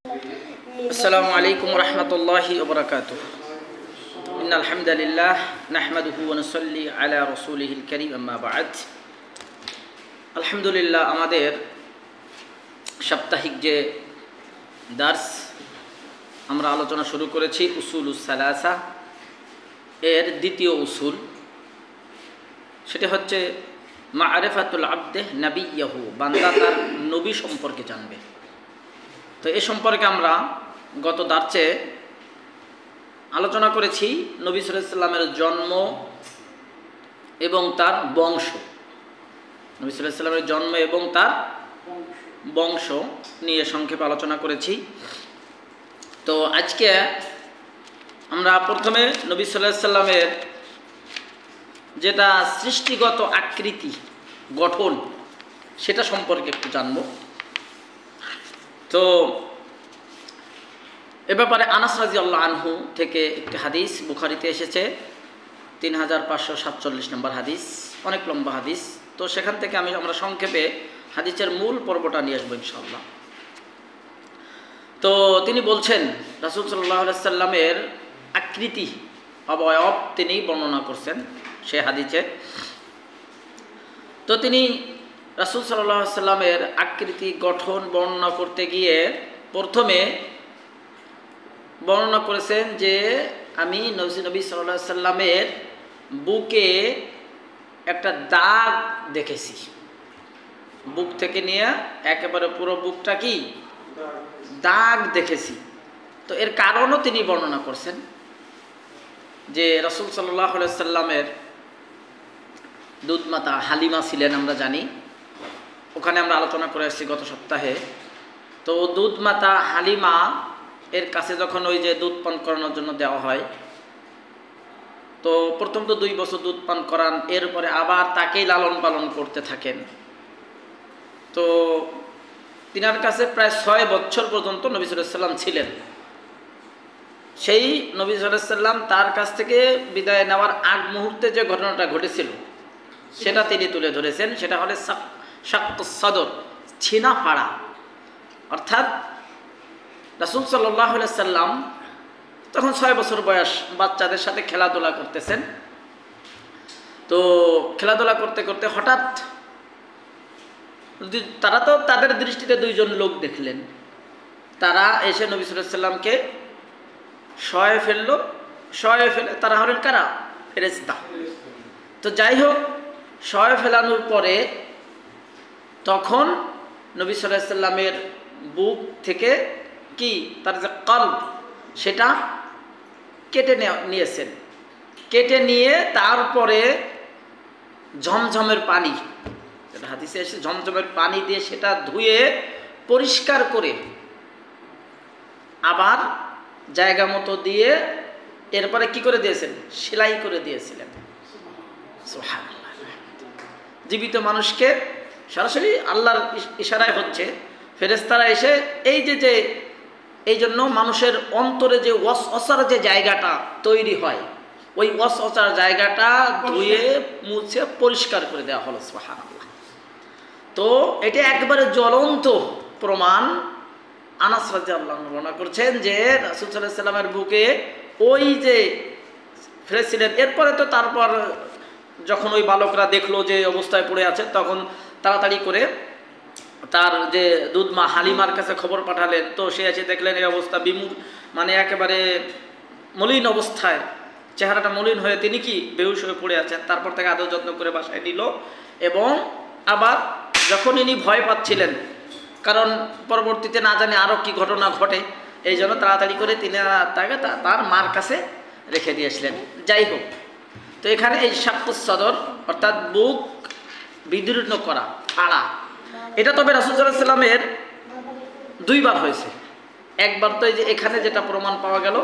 আসসালামু আলাইকুম রহমতুল্লাহি ওয়া বারাকাতুহু। ইন্নাল হামদালিল্লাহ নাহমাদুহু ওয়া নুসাল্লি আলা রাসূলিহিল কারীম, আম্মা বা'দ। আলহামদুলিল্লাহ, আমাদের সাপ্তাহিক যে দার্স আমরা আলোচনা শুরু করেছি উসুলুস সালাসা এর দ্বিতীয় উসুল, সেটা হচ্ছে মা'রিফাতুল আবদে নাবিয়্যাহু, বান্দা তার নবী সম্পর্কে জানবে। তো এ সম্পর্কে আমরা গত দার্সে আলোচনা করেছি নবী সাল্লাল্লাহু আলাইহি ওয়াসাল্লামের জন্ম এবং তার বংশ। নবী সাল্লাল্লাহু আলাইহি ওয়াসাল্লামের জন্ম এবং তার বংশ নিয়ে সংক্ষেপে আলোচনা করেছি। তো আজকে আমরা প্রথমে নবী সাল্লাল্লাহু আলাইহি ওয়াসাল্লামের যেটা সৃষ্টিগত আকৃতি গঠন সেটা সম্পর্কে একটু জানব। তো এ ব্যাপারে আনাস রাদিয়াল্লাহু আনহু থেকে একটি হাদিস বুখারীতে এসেছে, 3547 নম্বর হাদিস, অনেক লম্বা হাদিস। তো সেখান থেকে আমরা সংক্ষেপে হাদিসের মূল পর্বটা নিয়ে আসবো ইনশাআল্লাহ। তো তিনি বলছেন রাসূল সাল্লাল্লাহু আলাইহি সাল্লামের আকৃতি অবয়ব তিনি বর্ণনা করছেন সে হাদিসে। তো তিনি রাসূল সাল্লাল্লাহু আলাইহি সাল্লামের আকৃতি গঠন বর্ণনা করতে গিয়ে প্রথমে বর্ণনা করেছেন যে আমি নবী সাল্লাল্লাহু আলাইহি সাল্লামের বুকে একটা দাগ দেখেছি। বুক থেকে নিয়ে একেবারে পুরো বুকটা কি দাগ দেখেছি। তো এর কারণও তিনি বর্ণনা করছেন যে রাসূল সাল্লাল্লাহু আলাইহি সাল্লামের দুধমাতা হালিমা ছিলেন, আমরা জানি, ওখানে আমরা আলোচনা করে আসছি গত সপ্তাহে। তো দুধমাতা হালিমা এর কাছে যখন ওই যে দুধ পান করানোর জন্য দেওয়া হয়, তো প্রথম তো 2 বছর দুধ পান করান, এরপরে আবার তাকেই লালন পালন করতে থাকেন। তো তিনার কাছে প্রায় 6 বছর পর্যন্ত নবী সাল্লাল্লাহু আলাইহি সাল্লাম ছিলেন। সেই নবী সাল্লাল্লাহু আলাইহি সাল্লাম তার কাছ থেকে বিদায় নেওয়ার আগ মুহূর্তে যে ঘটনাটা ঘটেছিল সেটা তিনি তুলে ধরেছেন। সেটা হলো শাক্কুস সদর, ছিনা ফাড়া। অর্থাৎ রাসূল সাল্লাল্লাহু আলাইহি সাল্লাম তখন 6 বছর বয়স, বাচ্চাদের সাথে খেলাধুলা করতেছেন। তো খেলাধুলা করতে করতে হঠাৎ তারা তো তাদের দৃষ্টিতে 2 জন লোক দেখলেন। তারা এসে নবী সাল্লাল্লাহু আলাইহি সাল্লামকে শয়ে ফেলে তারা হলেন কারা? ফেরেশতা। তো যাই হোক, শয়ে ফেলানোর পরে তখন নবী সাল্লাল্লাহু আলাইহি সাল্লামের বুক থেকে কি তার যে কলব সেটা কেটে নিয়েছেন। কেটে নিয়ে তারপরে ঝমঝমের পানি, যেটা হাদিসে এসে, ঝমঝমের পানি দিয়ে সেটা ধুয়ে পরিষ্কার করে আবার জায়গা মতো দিয়ে এরপরে কি করে দিয়েছেন? সেলাই করে দিয়েছিলেন। সুবহানাল্লাহ। জীবিত মানুষকে সরাসরি আল্লাহর ইশারায় হচ্ছে, ফেরেশতারা এসে এই জন্য মানুষের অন্তরে যে ওয়াসওয়াসার যে জায়গাটা তৈরি হয়, ওই ওয়াসওয়াসার জায়গাটা ধুয়ে মুছে পরিষ্কার করে দেওয়া হলো। সুবহানাল্লাহ। তো এটা একবারে জ্বলন্ত প্রমাণ। আনাস রাদিয়াল্লাহু আনহু বর্ণনা করছেন যে রাসূল সাল্লাল্লাহু আলাইহি সাল্লামের বুকে ওই যে ফেলেছিলেন। এরপরে তো তারপর যখন ওই বালকরা দেখলো যে অবস্থায় পড়ে আছে, তখন তাড়াতাড়ি করে তার যে দুধমা হালিমার কাছে খবর পাঠালেন। তো সে এসে দেখলেন এই অবস্থা, মানে একেবারে মলিন অবস্থায়, চেহারাটা মলিন হয়ে তিনি কি বেহুশ হয়ে পড়ে আছেন। তারপর তাকে আদর যত্ন করে বাসায় নিল। এবং আবার যখন ইনি ভয় পাচ্ছিলেন, কারণ পরবর্তীতে না জানি আরও কি ঘটনা ঘটে, এই জন্য তাড়াতাড়ি করে তিনি তাকে তার মার কাছে রেখে দিয়েছিলেন। যাই হোক, তো এখানে এই শাক্কুস সদর অর্থাৎ বুক বিদীর্ণ করা, ফাড়া, এটা তবে রাসূল সাল্লাল্লাহু আলাইহি সাল্লামের 2 বার হয়েছে। একবার তো এই যে এখানে যেটা প্রমাণ পাওয়া গেল,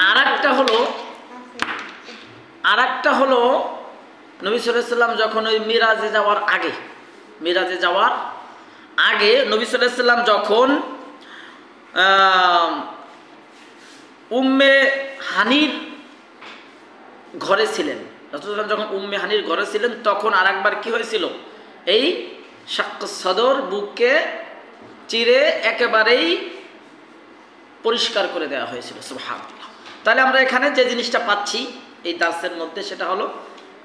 আর একটা হলো নবী সাল্লাল্লাহু আলাইহি সাল্লাম যখন ওই মিরাজে যাওয়ার আগে নবী সাল্লাল্লাহু আলাইহি সাল্লাম যখন উম্মে হানির ঘরে ছিলেন, রাসূল সাল্লাল্লাহু আলাইহি সাল্লাম যখন উম্মে হানির ঘরে ছিলেন, তখন আরেকবার কি হয়েছিল? এই শাক্কুস সদর, বুককে চিরে একেবারেই পরিষ্কার করে দেওয়া হয়েছিল। সুবহানাল্লাহ। তাহলে আমরা এখানে যে জিনিসটা পাচ্ছি এই দার্সের মধ্যে, সেটা হলো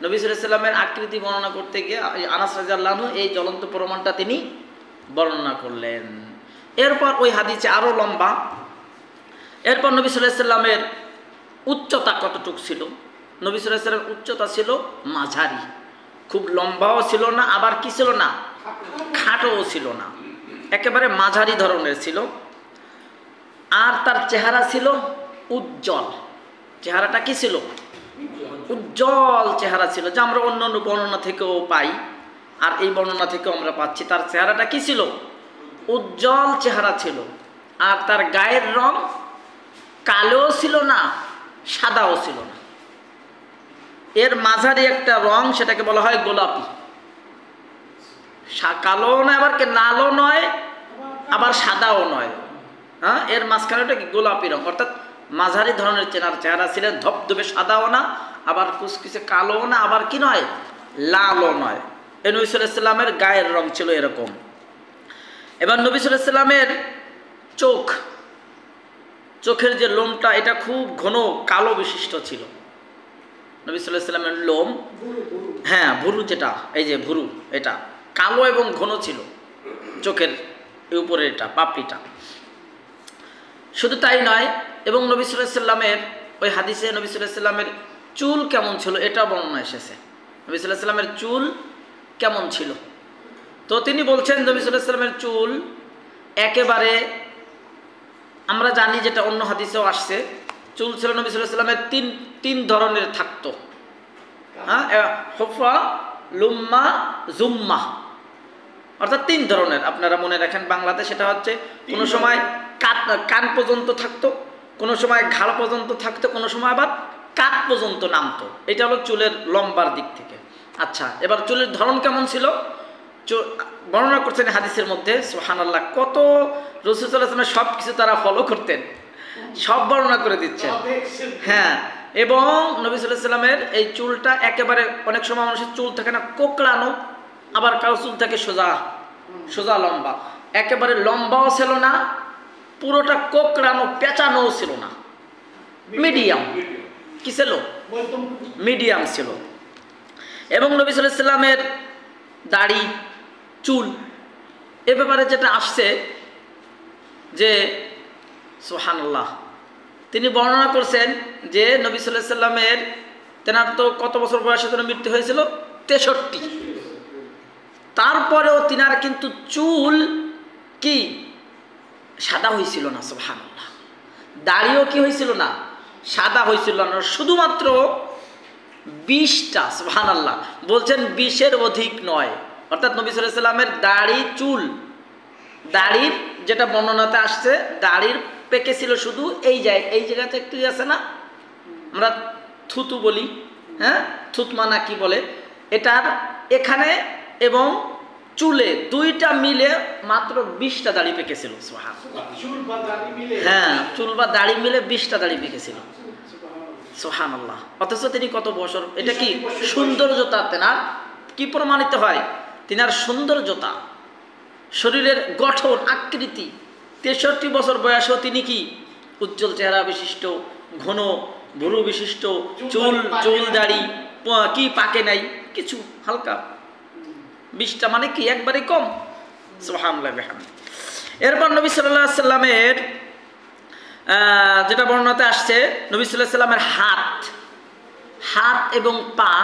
নবী সাল্লাল্লাহু আলাইহি ওয়াসাল্লামের আকৃতি বর্ণনা করতে গিয়ে আনাস রাদিয়াল্লাহু আনহু এই জ্বলন্ত প্রমাণটা তিনি বর্ণনা করলেন। এরপর ওই হাদিসে আরও লম্বা। এরপর নবী সাল্লাল্লাহু আলাইহি ওয়াসাল্লামের উচ্চতা কতটুকু ছিল? নবী সাল্লাল্লাহু আলাইহি ওয়াসাল্লামের উচ্চতা ছিল মাঝারি, খুব লম্বাও ছিল না, আবার কি ছিল না, খাটোও ছিল না, একেবারে মাঝারি ধরনের ছিল। আর তার চেহারা ছিল উজ্জ্বল। চেহারাটা কি ছিল? উজ্জ্বল চেহারা ছিল, যা আমরা অন্য অন্য বর্ণনা থেকেও পাই, আর এই বর্ণনা থেকেও আমরা পাচ্ছি। তার চেহারাটা কি ছিল? উজ্জ্বল চেহারা ছিল। আর তার গায়ের রং কালোও ছিল না, সাদাও ছিল না, এর মাঝারি একটা রং, সেটাকে বলা হয় গোলাপি। কালোও নয়, আবার লালও নয়, আবার সাদাও নয়, হ্যাঁ, এর মাঝখানে ওটা কি গোলাপি রং, অর্থাৎ মাঝারি ধরনের চেহারা ছিলেন। ধবধবে সাদাও না, আবার কুচকুচে কালোও না, আবার কি নয়, লালও নয়। এই নবী সাল্লাল্লাহু আলাইহি ওয়াসাল্লামের গায়ের রং ছিল এরকম। এবার নবী সাল্লাল্লাহু আলাইহি ওয়াসাল্লামের চোখের যে লোমটা, এটা খুব ঘন কালো বিশিষ্ট ছিল। নবী সাল্লাল্লাহু আলাইহি ওয়াসাল্লামের লোম, হ্যাঁ, ভুরু, যেটা এই যে ভুরু, এটা কালো এবং ঘন ছিল চোখের উপরের এটা পাপড়িটা। শুধু তাই নয়, এবং নবী সাল্লাল্লাহু আলাইহি ওয়াসাল্লামের ওই হাদিসে নবী সাল্লাল্লাহু আলাইহি ওয়াসাল্লামের চুল কেমন ছিল এটা বর্ণনা এসেছে। নবী সাল্লাল্লাহু আলাইহি ওয়াসাল্লামের চুল কেমন ছিল? তো তিনি বলছেন নবী সাল্লাল্লাহু আলাইহি ওয়াসাল্লামের চুল একেবারে, আমরা জানি যেটা অন্য হাদিসেও আসছে, চুল ছিল নবী সাল্লাল্লাহু আলাইহি ওয়াসাল্লামের তিন ধরনের থাকতো। হ্যাঁ, হুফা, লুম্মা, জুম্মা, অর্থাৎ তিন ধরনের। আপনারা মনে রাখেন বাংলাতে সেটা হচ্ছে কোনো সময় কান পর্যন্ত থাকতো, কোনো সময় ঘাড় পর্যন্ত থাকতো, কোনো সময় আবার কাঁধ পর্যন্ত নামতো। এটা হলো চুলের লম্বার দিক থেকে। আচ্ছা, এবার চুলের ধরন কেমন ছিল বর্ণনা করছেন হাদিসের মধ্যে। সুবহানাল্লাহ, কত রাসূল সাল্লাল্লাহু আলাইহি ওয়াসাল্লাম সব কিছু তারা ফলো করতেন, সব বর্ণনা করে দিচ্ছেন। হ্যাঁ, এবং নবী সাল্লাল্লাহু আলাইহি ওয়াসাল্লামের এই চুলটা একেবারে, অনেক সময় মানুষের চুল থাকে না কোঁকড়ানো, আবার কারো চুল থাকে সোজা সোজা লম্বা। একেবারে লম্বাও ছিল না, পুরোটা কোঁকড়ানো পেঁচানোও ছিল না, মিডিয়াম। কি ছিল? মিডিয়াম ছিল। এবং নবী সাল্লাল্লাহু আলাইহি ওয়াসাল্লামের দাড়ি, চুল, এ ব্যাপারে যেটা আসছে যে সুবহানাল্লাহ, তিনি বর্ণনা করছেন যে নবী সাল্লাল্লাহু আলাইহি ওয়াসাল্লামের, তেনার তো কত বছর বয়সে যেন মৃত্যু হয়েছিল? 63। তারপরেও তিনার কিন্তু চুল কি সাদা হয়েছিল না। সুবহানাল্লাহ, দাড়িও কি হয়েছিল না, সাদা হয়েছিল না, শুধুমাত্র 20টা। সুবহানাল্লাহ, বলছেন 20-এর অধিক নয়। অর্থাৎ নবী সাল্লাল্লাহু আলাইহি ওয়াসাল্লামের দাড়ি, চুল, দাড়ির যেটা বর্ণনাতে আসছে, দাড়ির পেকে ছিল শুধু এই জায়গাতে একটু আছে না, আমরা থুতু বলি, হ্যাঁ, থুতমা না কি বলে, এটার এখানে এবং চুলে দুইটা মিলে মাত্র 20টা দাড়ি পেকেছিল। হ্যাঁ, চুল বা দাড়ি মিলে 20টা দাড়ি পেকেছিল। সুবহানাল্লাহ, অথচ তিনি কত বছর, এটা কি সৌন্দর্যতা তেনার কি প্রমাণিত হয়? তিনার সৌন্দর্যতা, শরীরের গঠন, আকৃতি, 63 বছর বয়সেও তিনি কি উজ্জ্বল চেহারা বিশিষ্ট, ঘন ভুরু বিশিষ্ট, চুল দাড়ি কি পাকে নাই, কিছু হালকা, 20টা মানে কি একবারেই কম। সুবহানাল্লাহ। এরপর নবী সাল্লাল্লাহু আলাইহি ওয়াসাল্লামের যেটা বর্ণনাতে আসছে, নবী সাল্লাল্লাহু আলাইহি ওয়াসাল্লামের হাত এবং পা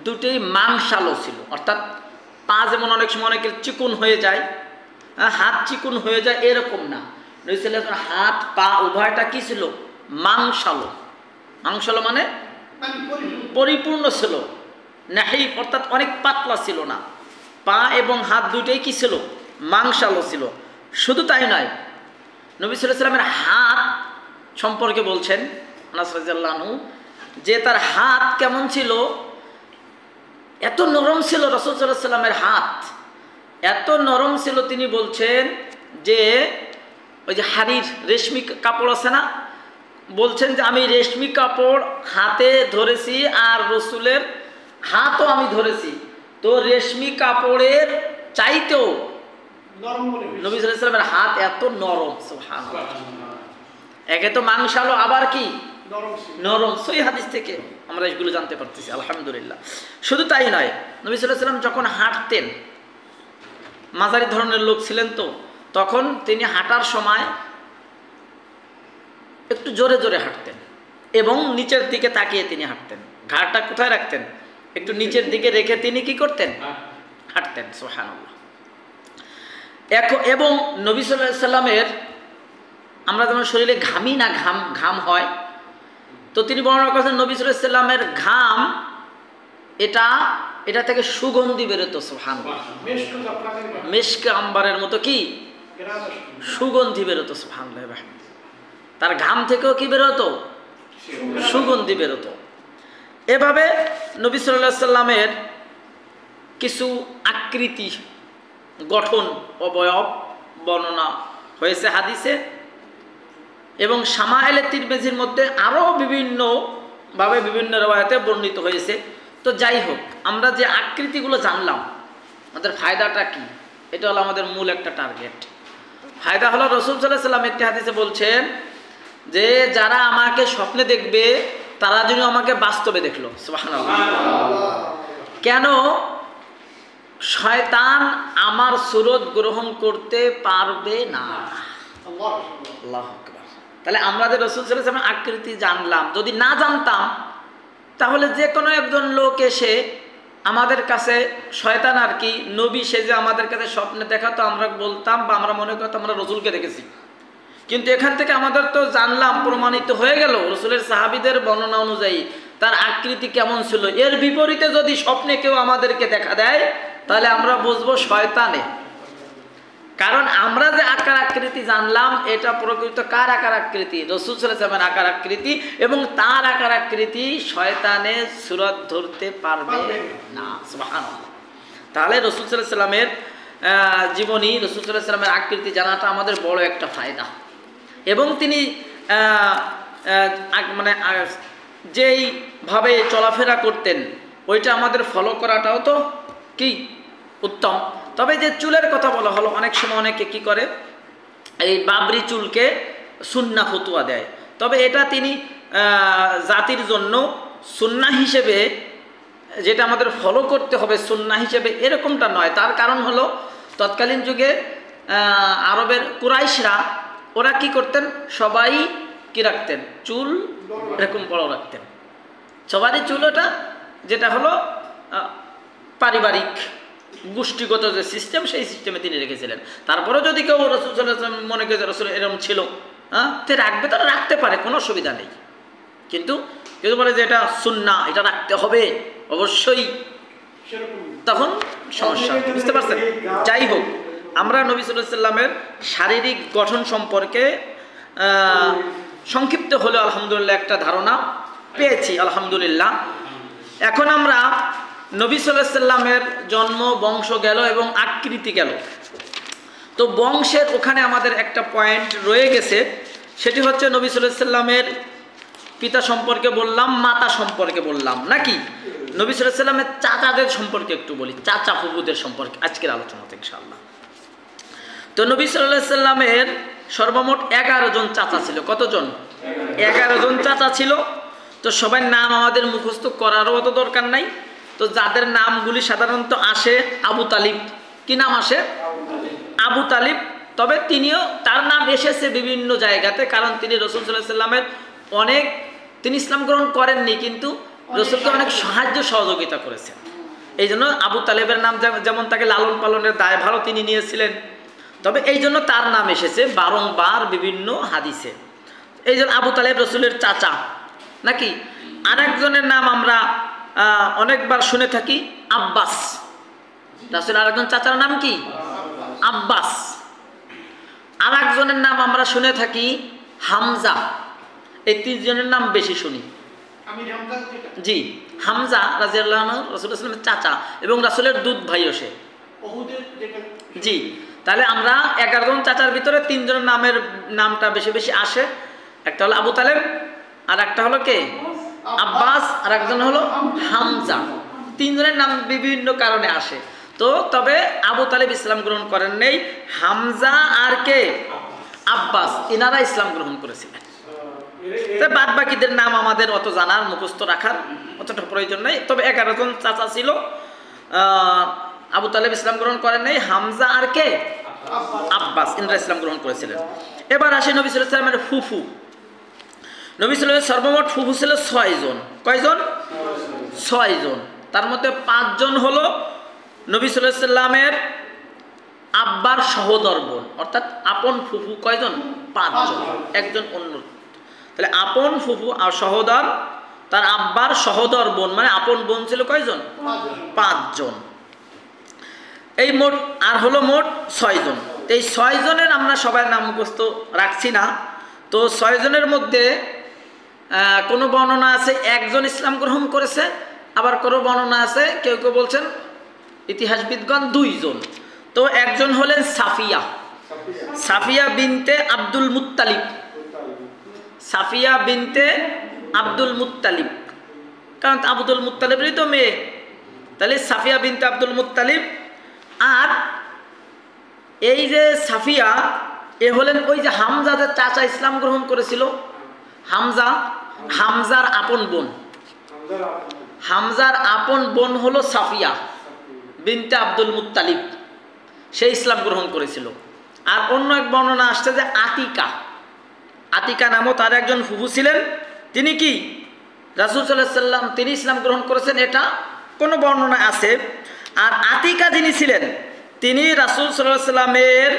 দুটোই মাংসালো ছিল। অর্থাৎ পা যেমন অনেক সময় অনেকের চিকুন হয়ে যায়, হাত চিকুন হয়ে যায়, এরকম না। নবী সাল্লাল্লাহু আলাইহি ওয়াসাল্লামের হাত পা উভয়টা কি ছিল? মাংসালো। মাংসালো মানে পরিপূর্ণ ছিল, নাহিফ, অর্থাৎ অনেক পাতলা ছিল না। পা এবং হাত দুইটাই কি ছিল? মাংসালো ছিল। শুধু তাই নয়, নবী সাল্লাল্লাহু আলাইহি ওয়াসাল্লামের হাত সম্পর্কে বলছেন আনাস রাদিয়াল্লাহু আনহু যে তার হাত কেমন ছিল, এত নরম ছিল রাসূল সাল্লাল্লাহু আলাইহি ওয়াসাল্লামের হাত, এত নরম ছিল, তিনি বলছেন যে ওই যে হাড়ির রেশমি কাপড় আছে না, বলছেন যে আমি রেশমি কাপড় হাতে ধরেছি আর রসুলের হাতও আমি ধরেছি, তো রেশমি কাপড়ের চাইতেও নবী সাল্লাল্লাহু আলাইহি ওয়াসাল্লামের হাত এত নরম, সুবহানাল্লাহ। একে তো মাংসালো, আবার কি নরম। সহিহ হাদিস থেকে আমরা এগুলো জানতে পারতেছি, আলহামদুলিল্লাহ। শুধু তাই নয়, নবী সাল্লাল্লাহু আলাইহি ওয়াসাল্লাম যখন হাঁটতেন, মাঝারি ধরনের লোক ছিলেন, তো তখন তিনি হাঁটার সময় একটু জোরে জোরে হাঁটতেন এবং নিচের দিকে তাকিয়ে তিনি হাঁটতেন। ঘাড়টা কোথায় রাখতেন? একটু নিচের দিকে রেখে তিনি কি করতেন? হাঁটতেন, সুবহানাল্লাহ। এবং নবী সাল্লাল্লাহু আলাইহি ওয়াসাল্লামের, আমরা যেমন শরীরে ঘামি না, ঘাম হয়, তো তিনি বর্ণনা করেছেন নবী সাল্লাল্লাহু আলাইহি ওয়াসাল্লামের ঘাম এটা থেকে সুগন্ধি বেরোতো, সুবহানাল্লাহ। মিশক আম্বারের মতো কি সুগন্ধি বেরোতো, সুবহানাল্লাহ। তার ঘাম থেকেও কি বেরোতো? সুগন্ধি বেরোতো। এভাবে নবী সাল্লাল্লাহু আলাইহি ওয়াসাল্লামের কিছু আকৃতি, গঠন, অবয়ব বর্ণনা হয়েছে হাদিসে, এবং শামায়েলে তিরমিজির মধ্যে আরও বিভিন্নভাবে বিভিন্ন রওয়ায়াতে বর্ণিত হয়েছে। তো যাই হোক, আমরা যে আকৃতিগুলো জানলাম, আমাদের ফায়দাটা কি? এটা হলো আমাদের মূল একটা টার্গেট। ফায়দা হলো, রাসূল সাল্লাল্লাহু আলাইহি ওয়াসাল্লাম একটি হাদিসে বলছেন যে যারা আমাকে স্বপ্নে দেখবে তারা যেন আমাকে বাস্তবে দেখলো, সুবহানাল্লাহ। কেন? শয়তান আমার সুরত গ্রহণ করতে পারবে না। আল্লাহু আকবার। তাহলে আমরা যে রাসূল সাল্লাল্লাহু আলাইহি ওয়াসাল্লামের আকৃতি জানলাম, যদি না জানতাম তাহলে যে কোনো একজন লোক এসে আমাদের কাছে, শয়তান আর কি, নবী সেজে আমাদের কাছে স্বপ্নে দেখাতো, আমরা বলতাম বা আমরা মনে করতাম আমরা রাসূলকে দেখেছি। কিন্তু এখান থেকে আমাদের তো জানলাম, প্রমাণিত হয়ে গেল রাসূলের সাহাবীদের বর্ণনা অনুযায়ী তার আকৃতি কেমন ছিল। এর বিপরীতে যদি স্বপ্নে কেউ আমাদেরকে দেখা দেয় তাহলে আমরা বুঝবো শয়তানে। কারণ আমরা যে আকার আকৃতি জানলাম, এটা প্রকৃত কার আকার আকৃতি? রাসূল সাল্লাল্লাহু আলাইহি ওয়াসাল্লামের আকার আকৃতি, এবং তার আকার আকৃতি শয়তানে সুরত ধরতে পারবে না, সুবহানাল্লাহ। তাহলে রাসূল সাল্লাল্লাহু আলাইহি ওয়াসাল্লামের জীবনী, রাসূল সাল্লাল্লাহু আলাইহি ওয়াসাল্লামের আকৃতি জানাটা আমাদের বড় একটা ফায়দা। এবং তিনি মানে যেইভাবে চলাফেরা করতেন ওইটা আমাদের ফলো করাটাও তো কি উত্তম। তবে যে চুলের কথা বলা হলো, অনেক সময় অনেকে কি করে, এই বাবরি চুলকে সুন্নাহ ফতোয়া দেয়। তবে এটা তিনি জাতির জন্য সুন্নাহ হিসেবে, যেটা আমাদের ফলো করতে হবে সুন্নাহ হিসেবে, এরকমটা নয়। তার কারণ হলো, তৎকালীন যুগে আরবের কুরাইশরা ওরা কি করতেন? সবাই কি রাখতেন? চুল এরকম বড় রাখতেন। সবারই চুল, ওটা যেটা হলো পারিবারিক গোষ্ঠীগত যে সিস্টেম, সেই সিস্টেমে তিনি রেখেছিলেন। তারপরে যদি কেউ রাসূল সাল্লাল্লাহু আলাইহি ওয়াসাল্লাম মনে করে রাসূল এরকম ছিল, তে রাখবে, তারা রাখতে পারে, কোনো অসুবিধা নেই। কিন্তু কেউ বলে যে এটা সুন্নাহ, এটা রাখতে হবে অবশ্যই, তখন সমস্যা, বুঝতে পারছেন? যাই হোক, আমরা নবী সাল্লাল্লাহু আলাইহি ওয়াসাল্লামের শারীরিক গঠন সম্পর্কে সংক্ষিপ্ত হলেও আলহামদুলিল্লাহ একটা ধারণা পেয়েছি, আলহামদুলিল্লাহ। এখন আমরা নবী সাল্লাল্লাহু আলাইহি ওয়াসাল্লামের জন্ম, বংশ গেল এবং আকৃতি গেল। তো বংশের ওখানে আমাদের একটা পয়েন্ট রয়ে গেছে, সেটি হচ্ছে নবী সাল্লাল্লাহু আলাইহি ওয়াসাল্লামের পিতা সম্পর্কে বললাম, মাতা সম্পর্কে বললাম নাকি? নবী সাল্লাল্লাহু আলাইহি ওয়াসাল্লামের চাচাদের সম্পর্কে একটু বলি, চাচা ফুফুদের সম্পর্কে আজকের আলোচনাতে ইনশাআল্লাহ। তো নবী সাল্লাল্লাহু আলাইহি ওয়াসাল্লামের সর্বমোট 11 জন চাচা ছিল। কতজন? 11 জন চাচা ছিল। তো সবার নাম আমাদের মুখস্থ করারও অত দরকার নাই। তো যাদের নামগুলি সাধারণত আসে, আবু তালিব। কি নাম আসে? আবু তালিব। তবে তার নাম এসেছে বিভিন্ন জায়গাতে, কারণ তিনি রাসূল সাল্লাল্লাহু আলাইহি ওয়াসাল্লামের তিনি ইসলাম গ্রহণ করেননি, কিন্তু রাসূলকে অনেক সাহায্য সহযোগিতা করেছেন। এই জন্য আবু তালেবের নাম, যেমন তাকে লালন পালনের দায়ভারও তিনি নিয়েছিলেন। তবে এই জন্য তার নাম এসেছে বারংবার বিভিন্ন হাদিসে। এই জন্য আবু তালেব রাসূলের চাচা নাকি? আরেকজনের নাম আমরা অনেকবার শুনে থাকি, আব্বাস। রাসূলের আরেকজন চাচার নাম কি? আব্বাস। আরেকজনের নাম আমরা শুনে থাকি হামজা। এই 3 জনের নাম বেশি শুনি। জি, হামজা রাদিয়াল্লাহু আনহু রাসূল সাল্লাল্লাহু আলাইহি ওয়াসাল্লামের চাচা এবং রাসূলের দুধ ভাইও সে। জি, তাহলে আমরা 11 জন চাচার ভিতরে 3 জনের নামটা বেশি বেশি আসে। একটা হলো আবু তালেব, আর একটা হলো কে? আব্বাস, আর একজন হলো হামজা। 3 জনের নাম বিভিন্ন কারণে আসে। তো তবে আবু তালেব ইসলাম গ্রহণ করেন নেই, হামজা আর কে আব্বাস ইনারা ইসলাম গ্রহণ করেছিলেন। বাদ বাকিদের নাম আমাদের অত জানার মুখস্থ রাখার অতটা প্রয়োজন নেই। তবে 11 জন চাচা ছিল, আবু তালেব ইসলাম গ্রহণ করেন নেই, হামজা আর কে আব্বাস ইনারা ইসলাম গ্রহণ করেছিলেন। এবার আসে নবী সাল্লাল্লাহু আলাইহি ওয়াসাল্লামের ফুফু। নবী সাল্লাল্লাহু আলাইহি ওয়াসাল্লামের সর্বমোট ফুফু ছিল 6 জন। কয়জন? 6 জন। তার মধ্যে 5 জন হলো নবী সাল্লাল্লাহু আলাইহি ওয়াসাল্লামের আব্বার সহোদর বোন, অর্থাৎ আপন ফুফু। কয়জন? 5 জন, একজন অন্য। তাহলে আপন ফুফু আর সহোদর, তার আব্বার সহোদর বোন, মানে আপন বোন ছিল কয়জন? 5 জন। এই মোট আর হলো মোট 6 জন। এই 6 জনের আমরা সবাই নাম মুখস্থ রাখছি না। তো 6 জনের মধ্যে কোনো বর্ণনা আছে একজন ইসলাম গ্রহণ করেছে, আবার কোনো বর্ণনা আছে কেউ কেউ বলছেন ইতিহাসবিদগণ 2 জন। তো একজন হলেন সাফিয়া, সাফিয়া বিনতে আব্দুল মুত্তালিব, সাফিয়া বিনতে আব্দুল মুত্তালিব, কারণ আব্দুল মুত্তালিবেরই তো মেয়ে, তাহলে সাফিয়া বিনতে আব্দুল মুত্তালিব। আর এই যে সাফিয়া, এ হলেন ওই যে হামজাদের চাচা ইসলাম গ্রহণ করেছিল, হামজা, হামজার আপন বোন। হামজার আপন বোন হলো সাফিয়া বিনতে আব্দুল মুত্তালিব, সে ইসলাম গ্রহণ করেছিল। আর অন্য এক বর্ণনা আসছে যে আতিকা, আতিকা নামও তার একজন ফুফু ছিলেন, তিনি কি রাসূল সাল্লাল্লাহু আলাইহি ওয়াসাল্লাম তিনি ইসলাম গ্রহণ করেছেন, এটা কোনো বর্ণনা আছে। আর আতিকা যিনি ছিলেন তিনি রাসূল সাল্লাল্লাহু আলাইহি ওয়াসাল্লামের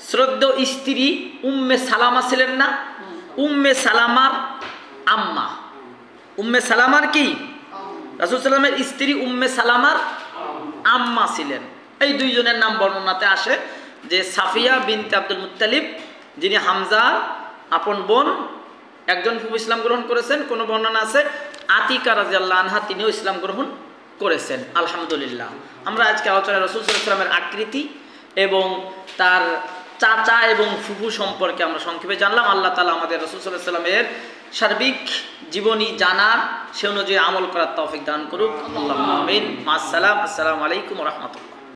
শ্রদ্ধেয় স্ত্রী উম্মে সালামা ছিলেন না? উম্মে সালামার আম্মা, উম্মে সালামার কি রাসূল সাল্লাল্লাহু আলাইহি ওয়াসাল্লামের স্ত্রী উম্মে সালামার আম্মা ছিলেন। এই 2 জনের নাম বর্ণনাতে আসে, যে সাফিয়া বিনতে আব্দুল মুত্তালিব যিনি হামজার আপন বোন, একজন ফুফু ইসলাম গ্রহণ করেছেন। কোনো বর্ণনা আছে আতিকা রাদিয়াল্লাহু আনহা তিনিও ইসলাম গ্রহণ করেছেন। আলহামদুলিল্লাহ, আমরা আজকে আলোচনায় রাসূল সাল্লাল্লাহু আলাইহি ওয়াসাল্লামের আকৃতি এবং তার চাচা এবং ফুফু সম্পর্কে আমরা সংক্ষেপে জানলাম। আল্লাহ তাআলা আমাদের রাসূল সাল্লাল্লাহু আলাইহি ওয়াসাল্লামের সার্বিক জীবনী জানার, সে অনুযায়ী আমল করার তৌফিক দান করুক। আল্লাহুম্মা আমিন। মা আসসালাম। আসসালামু আলাইকুম ওয়া রাহমাতুল্লাহ।